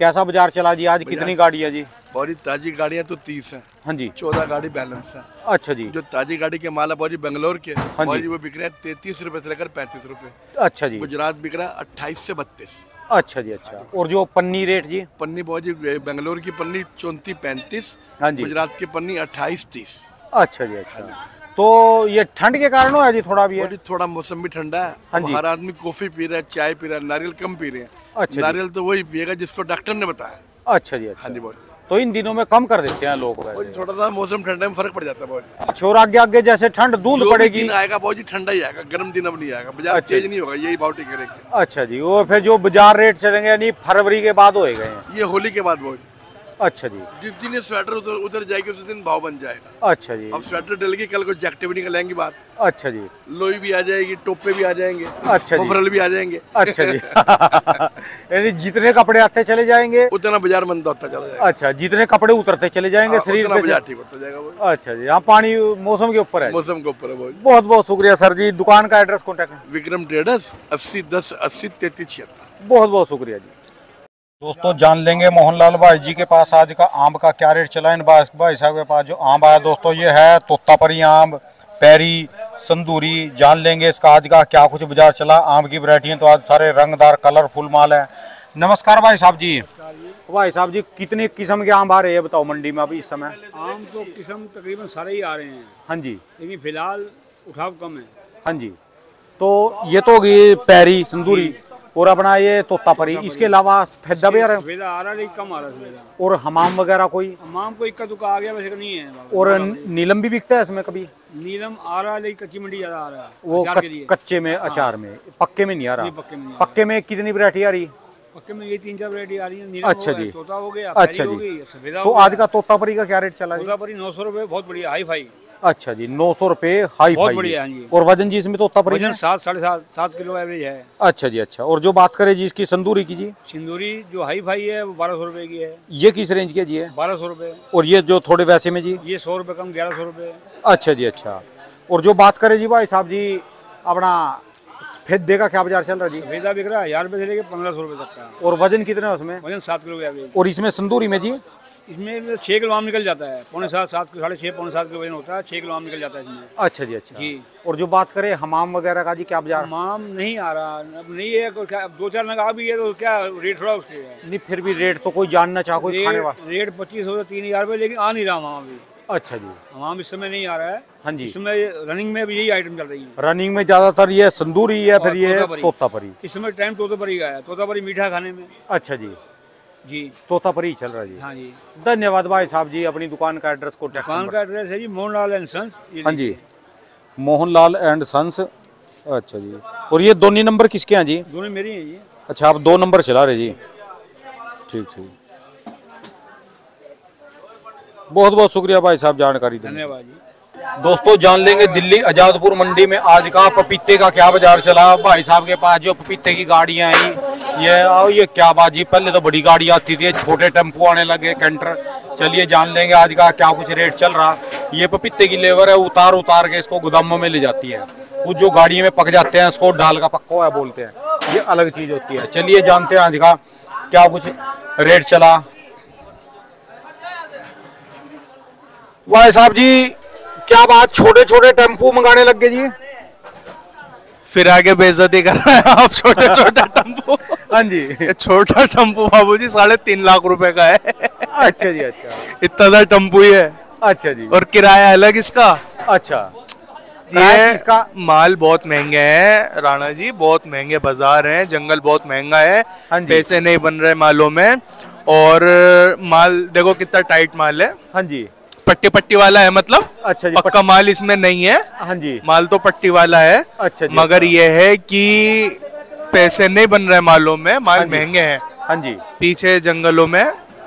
कैसा बाजार चला जी? आज कितनी गाड़ियां जी? बड़ी ताजी गाड़ियां तो 30 हैं। हाँ जी। 14 गाड़ी बैलेंस है। अच्छा जी। जो ताजी गाड़ी के माल है बहुत बेंगलोर के, हाँ जी। वो बिक रहे हैं 33 रुपए से लेकर 35 रुपए। अच्छा जी। गुजरात बिक रहा है 28 से 32। अच्छा जी। अच्छा, और जो पन्नी रेट जी? पन्नी बहुत जी, बेंगलोर की पन्नी 34-35। हाँ जी। गुजरात की पन्नी 28-30। अच्छा जी। अच्छा, तो ये ठंड के कारण है जी थोड़ा भी है? थोड़ा मौसम भी ठंडा है। हाँ जी। हर आदमी कॉफी पी रहा है, चाय पी रहा है, नारियल कम पी रहे हैं। अच्छा। नारियल तो वही पिएगा जिसको डॉक्टर ने बताया। अच्छा जी। अच्छा, हाँ जी। बहुत तो इन दिनों में कम कर देते हैं लोग वैसे? थोड़ा सा मौसम ठंडा में फर्क पड़ जाता है बहुत। अच्छा, और आगे आगे जैसे ठंड धुंध पड़ेगी दिन आएगा बहुत जी ठंडा ही आएगा, गर्म दिन अब नहीं आएगा। बाजार अच्छा। चेंज नहीं होगा, यही भाव टिके रहेंगे। अच्छा जी। और फिर जो बाजार रेट चलेंगे यानी फरवरी के बाद होएगा ये होली के बाद बहुत। अच्छा जी। जिस दिन ये स्वेटर उतर जाएगी उस दिन भाव बन जाएगा। अच्छा जी। अब स्वेटर डलेगी, कल को जैकेट भी निकलेंगी बाहर। अच्छा जी। लोई भी आ जाएगी, टोपे भी आ जाएंगे। अच्छा जी। मफरल भी आ जाएंगे। अच्छा जी। यानी जितने कपड़े आते चले जाएंगे उतना बाजार मंदा होता चला जाएगा। अच्छा, जितने कपड़े उतरते चले जाएंगे शरीर उतना पे बाजार से। ठीक होता जाएगा वो। अच्छा जी। हाँ, पानी मौसम के ऊपर है। मौसम के ऊपर है वो। बहुत बहुत शुक्रिया सर जी। दुकान का एड्रेस कॉन्टैक्ट? विक्रम ट्रेडर्स 8010803376। बहुत बहुत शुक्रिया जी। दोस्तों जान लेंगे मोहनलाल भाई जी के पास आज का आम का क्या रेट चला। इन भाई साहब के पास जो आम आया दोस्तों ये है तोतापरी आम, पैरी, संदूरी। जान लेंगे इसका आज का क्या कुछ बाजार चला। आम की वैरायटियां तो आज सारे रंगदार कलरफुल माल है। नमस्कार भाई साहब जी। भाई साहब जी कितने किस्म के आम आ रहे हैं बताओ मंडी में अभी इस समय? आम तो किस्म तकरीबन सारे ही आ रहे हैं। हाँ जी। लेकिन फिलहाल उठाव कम है। हाँ जी। तो ये तो होगी पैरी, संदूरी और अपना ये तोतापरी, इसके अलावा सफेदा भी आ रहा है? सफेदा आ रहा है लेकिन कम आ रहा है सफेदा। और हमाम वगैरह कोई? हमाम को इक्का दुक्का आ गया, वैसे नहीं है। और नीलम भी बिकता है इसमें कभी? नीलम आ रहा है लेकिन कच्ची मंडी ज्यादा आ रहा है वो अचार के लिए। कच्चे में, अचार में, पक्के में नहीं आ रहा? पक्के में नहीं। पक्के में कितनी वैरायटी आ रही? पक्के में ये 3-4 वैरायटी आ रही है। नीलम अच्छा हो गया, जी। तोता हो गया, अच्छा पैरी हो जी। गई, सफेदा तो हो गया। आज का तोतापरी का क्या रेट चला जी? तोतापरी 900 रुपए, बहुत बढ़िया हाई फाई। अच्छा जी, 900 रुपए हाई बहुत फाई। बढ़िया है जी। और वजन जी इसमें तोतापरी वजन में? 7-7.5 किलो एवरेज है। अच्छा जी। अच्छा, और जो बात करें जी इसकी संदूरी की जी? सिंदूरी जो हाई फाई है वो 1200 रुपए की है। ये किस रेंज की है जी? 1200 रुपए। और ये जो थोड़े वैसे में जी? ये 100 रुपए कम, 1100 रुपए। अच्छा जी। अच्छा, और जो बात करें जी भाई साहब जी अपना सफेदे का क्या बाजार चल रहा है जी? सफेदा बिक रहा है 1000 रुपए से लेके 1500 रुपए तक का। और वजन कितना है उसमें? वजन 7 किलो का एवरेज। और इसमें संदूरी में जी? इसमें 6 किलो आम निकल जाता है। 6.5 7 6.5 6.7 किलो वजन होता है। 6 किलो आम निकल जाता है इसमें। अच्छा जी। अच्छा जी। और जो बात करें हमाम वगैरह का जी क्या बाजार? हमाम नहीं आ रहा, अब नहीं है। अब 2-4 नग आ भी है तो क्या रेट थोड़ा उसके है। नहीं फिर भी रेट तो कोई जानना चाहो, कोई खाने वाला? रेट 2500 से 3000 रुपए, लेकिन आ नहीं रहा हमाम अभी। अच्छा जी। हमाम इस समय नहीं आ रहा है। हाँ जी। इस समय रनिंग में भी यही आइटम चल रही है। रनिंग में ज्यादातर ये संदूरी है, फिर ये तोतापरी। इस समय टाइम तोतापरी का है। तोतापरी मीठा खाने में। अच्छा जी। जी, तोतापरी चल रहा है जी। हाँ जी। धन्यवाद भाई साहब जी। अपनी दुकान का एड्रेस को दुकान का एड्रेस है जी मोहनलाल एंड सन्स। हाँ जी, मोहनलाल एंड सन्स। अच्छा जी। और ये दोनों नंबर किसके हैं जी? दोनों मेरी हैं जी। अच्छा, आप 2 नंबर चला रहे जी। ठीक ठीक, बहुत बहुत शुक्रिया भाई साहब जानकारी देने। धन्यवाद जी। दोस्तों जान लेंगे दिल्ली आजादपुर मंडी में आज का पपीते का क्या बाजार चला। भाई साहब के पास जो पपीते की गाड़ियां आई, ये क्या बात जी, पहले तो बड़ी गाड़ी आती थी, छोटे टेम्पो आने लगे, कैंटर। चलिए जान लेंगे आज का क्या कुछ रेट चल रहा। ये पपीते की लेबर है, उतार उतार के इसको गोदामों में ले जाती है। कुछ जो गाड़ियों में पक जाते हैं इसको डाल का पक्का है बोलते हैं, ये अलग चीज होती है। चलिए जानते हैं आज का क्या कुछ रेट चला। भाई साहब जी क्या बात, छोटे छोटे टेम्पो मंगाने लग गए जी? फिर आगे बेइज्जती कर रहे हैं आप। छोटे छोटे टेम्पो। हाँ जी। छोटा टेम्पो बाबूजी 3.5 लाख रुपए का है। अच्छा जी। अच्छा, इतना सा टेम्पो ही है। अच्छा जी। और किराया अलग इसका। अच्छा, ये इसका माल बहुत महंगे हैं राणा जी, बहुत महंगे बाजार हैं, जंगल बहुत महंगा है, पैसे नहीं बन रहे मालों में। और माल देखो कितना टाइट माल है। हाँ जी, पट्टी पट्टी वाला है, मतलब अच्छा जी, पक्का माल इसमें नहीं है। हाँ जी, माल तो पट्टी वाला है। अच्छा जी, मगर ये है कि पैसे नहीं बन रहे मालों में, माल महंगे हैं। हाँ जी, पीछे जंगलों में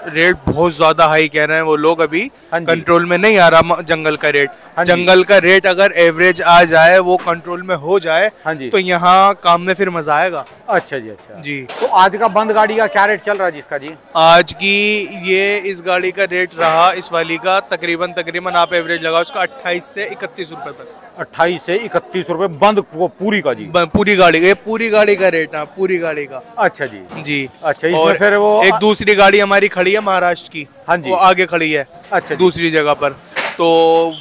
रेट बहुत ज्यादा हाई कह रहे हैं वो लोग, अभी कंट्रोल में नहीं आ रहा जंगल का रेट। जंगल का रेट अगर एवरेज आ जाए, वो कंट्रोल में हो जाए, तो यहाँ काम में फिर मजा आएगा। अच्छा जी, अच्छा जी। तो आज का बंद गाड़ी का क्या रेट चल रहा है जिसका जी? आज की ये इस गाड़ी का रेट रहा, इस वाली का तकरीबन आप एवरेज लगाओ उसका 28 से 31 रुपए तक। 28 से 31 रुपए बंद पूरी का जी? पूरी गाड़ी, ये पूरी गाड़ी का रेट है, पूरी गाड़ी का। अच्छा जी, जी। अच्छा, इसमें फिर वो एक दूसरी गाड़ी हमारी खड़ी है महाराष्ट्र की। हाँ जी, वो आगे खड़ी है। अच्छा, दूसरी जगह पर, तो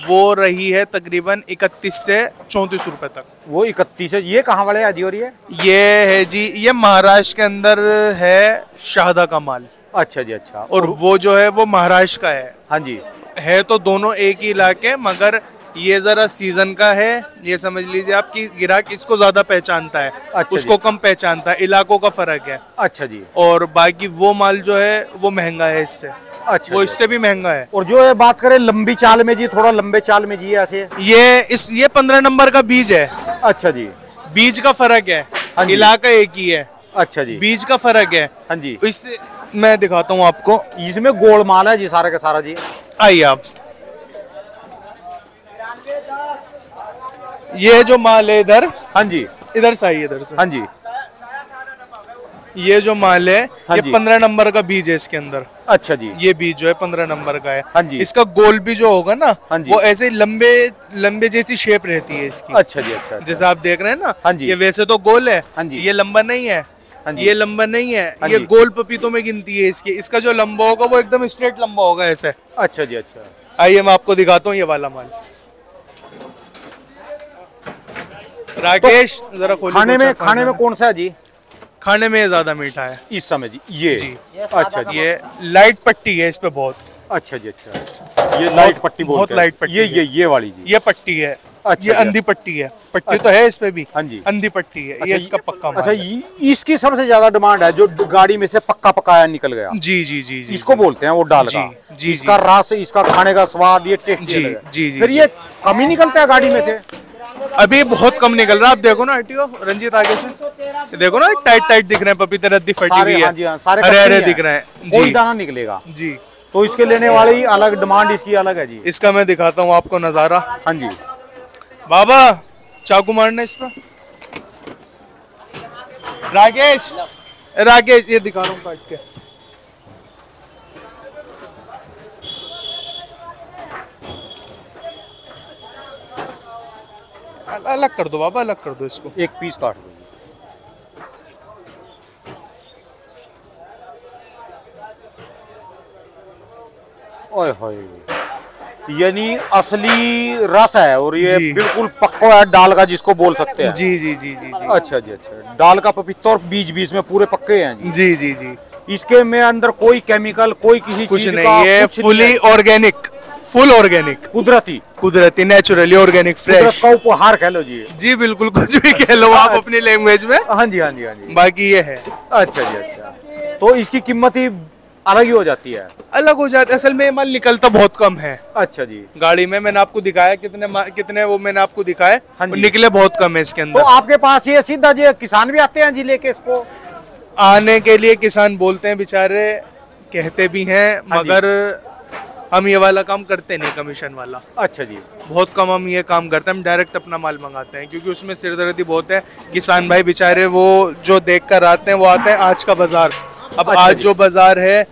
वो रही है तकरीबन 31 से 34 रुपए तक। वो 31 है। ये कहाँ वाले आजी हो रही है? ये है जी, ये महाराष्ट्र के अंदर है, शाहदा का माल। अच्छा जी, अच्छा। और वो जो है वो महाराष्ट्र का है। हाँ जी, है तो दोनों एक ही इलाके, मगर ये जरा सीजन का है, ये समझ लीजिए आपकी ग्राहक इसको ज्यादा पहचानता है। अच्छा, उसको कम पहचानता है, इलाकों का फर्क है। अच्छा जी। और बाकी वो माल जो है वो महंगा है इससे। अच्छा, वो इससे भी महंगा है। और जो है बात करें लंबी चाल में जी, थोड़ा लंबे चाल में जी ऐसे, ये 15 नंबर का बीज है। अच्छा जी, बीज का फर्क है। हाँ, इलाका एक ही है। अच्छा जी, बीज का फर्क है। हाँ जी, इससे मैं दिखाता हूँ आपको। इसमें गोल माल है जी सारा का सारा जी। आइए आप, ये जो माल है इधर, हाँ जी, इधर से आइए, इधर से। हाँ जी, ये जो माल है, हाँ ये जी, 15 नंबर का बीज है इसके अंदर। अच्छा जी, ये बीज जो है 15 नंबर का है। हाँ जी, इसका गोल भी जो होगा ना, हाँ जी, वो ऐसे लंबे लंबे जैसी शेप रहती है इसकी। अच्छा जी, अच्छा, जैसे आप देख रहे हैं ना। हाँ जी, ये वैसे तो गोल है। हाँ जी, ये लंबा नहीं है। हाँ जी, ये लंबा नहीं है। हाँ ये जी, गोल पपीतों में गिनती है इसकी। इसका जो लंबा होगा वो एकदम स्ट्रेट लंबा होगा ऐसे। अच्छा जी, अच्छा। आइए मैं आपको दिखाता हूँ ये वाला माल। राकेश जरा खोलिए। खाने में कौन सा है जी? खाने में ज्यादा मीठा है इस समय जी। ये जी। अच्छा जी, ये लाइट पट्टी है इस पे बहुत। अच्छा जी, अच्छा। ये लाइट पट्टी बहुत लाइट पट्टी। ये वाली जी, ये पट्टी है। अच्छा, ये अंधी पट्टी है। पट्टी तो है इस पे भी। हाँ जी, अंधी पट्टी है। ये इसका पक्का माल अच्छा, है। इसकी सबसे ज्यादा डिमांड है जो गाड़ी में से पक्का पकाया निकल गया। जी जी जी जी, इसको बोलते हैं वो डाल का। जी, इसका रस, इसका खाने का स्वाद, ये टेस्ट जी जी जी। फिर ये कम ही निकलता है गाड़ी में से? अभी बहुत कम निकल रहा है। आप देखो ना हटियो रंजीत आगे से, देखो ना टाइट टाइट दिख रहे हैं, पपीते रद्दी फटी हुई है। हाँ जी, हाँ, सारे हरे हरे दिख रहे हैं। कोई दाना निकलेगा जी। तो इसके लेने वाले ही अलग, डिमांड इसकी अलग है जी। इसका मैं दिखाता हूँ आपको नजारा। हाँ जी, बाबा चाकू मारना इस पर। राकेश ये दिखा रहा हूँ काट के। अलग कर दो बाबा, अलग कर दो इसको। एक पीस काट दो। ओए होए, यानी असली रस है और ये बिल्कुल पक्का है डाल का, जिसको बोल सकते हैं। जी जी जी जी जी। अच्छा जी, अच्छा। डाल का पपीता और बीज भी इसमें पूरे पक्के हैं जी जी जी। इसके में अंदर कोई केमिकल, कोई किसी कुछ चीज नहीं, का ये फुली ऑर्गेनिक, फुल ऑर्गेनिक, कुदरती नेचुरली ऑर्गेनिक फ्रेश का उपहार कह लो जी। जी बिल्कुल, कुछ भी कह लो आप अपनी लैंग्वेज में। हाँ जी, हाँ जी, हाँ जी। बाकी ये है। अच्छा जी, अच्छा। तो इसकी कीमत ही अलग ही हो जाती है? अलग हो जाती है। असल में ये माल निकलता बहुत कम है। अच्छा जी। गाड़ी में मैंने आपको दिखाया कितने वो मैंने आपको दिखाए। हाँ, निकले बहुत कम है इसके अंदर। तो आपके पास ये सीधा जी किसान भी आते हैं जी लेके इसको? आने के लिए किसान बोलते हैं, बेचारे कहते भी हैं, मगर हम ये वाला काम करते नहीं, कमीशन वाला। अच्छा जी। बहुत कम हम ये काम करते हैं, हम डायरेक्ट अपना माल मंगाते हैं, क्योंकि उसमें सिरदर्दी बहुत है। किसान भाई बेचारे वो जो देख कर आते हैं, वो आते हैं आज का बाजार। अब अच्छा आज जो बाजार है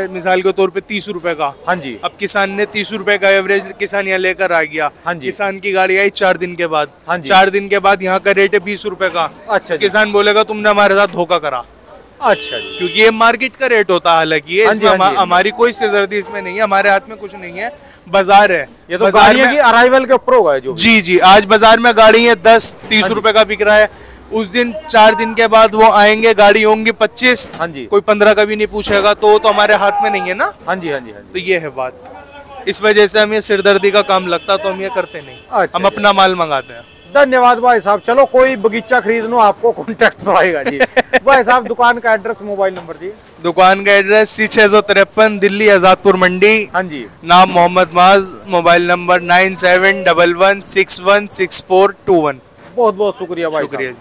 मिसाल के तौर पे 30 रुपए का। हाँ जी। अब किसान ने 30 रुपए का एवरेज किसान यहाँ लेकर आ गया। हाँ जी। किसान की गाड़ी आई 4 दिन के बाद। हाँ जी। 4 दिन के बाद यहाँ का रेट है 20 रुपए का। अच्छा। किसान बोलेगा तुमने हमारे साथ धोखा करा। अच्छा जी। क्योंकि ये मार्केट का रेट होता है, हालांकि ये इसमें हमारी कोई सिरदर्दी इसमें नहीं है, हमारे हाथ में कुछ नहीं है। बाजार है, ये तो गाड़ियों की अराइवल के ऊपर होगा जो। जी जी, आज बाजार में गाड़ी है 10-30 रुपए का बिक रहा है। उस दिन 4 दिन के बाद वो आएंगे, गाड़ी होंगी 25। हाँ जी। कोई 15 का भी नहीं पूछेगा, तो हमारे हाथ में नहीं है ना। हाँ जी, हाँ जी, हाँ जी। तो ये है बात। इस वजह से हम ये सिरदर्दी का काम लगता तो हम ये करते नहीं। अच्छा हम अपना माल मंगाते हैं। धन्यवाद भाई साहब। चलो कोई बगीचा खरीदना आपको कॉन्टेक्ट तो आएगा जी। भाई साहब दुकान का एड्रेस मोबाइल नंबर जी। दुकान का एड्रेस C653 दिल्ली आजादपुर मंडी। हाँ जी। नाम मोहम्मद माज। Mobile number 9711616421। बहुत बहुत शुक्रिया भाई। शुक्रिया जी।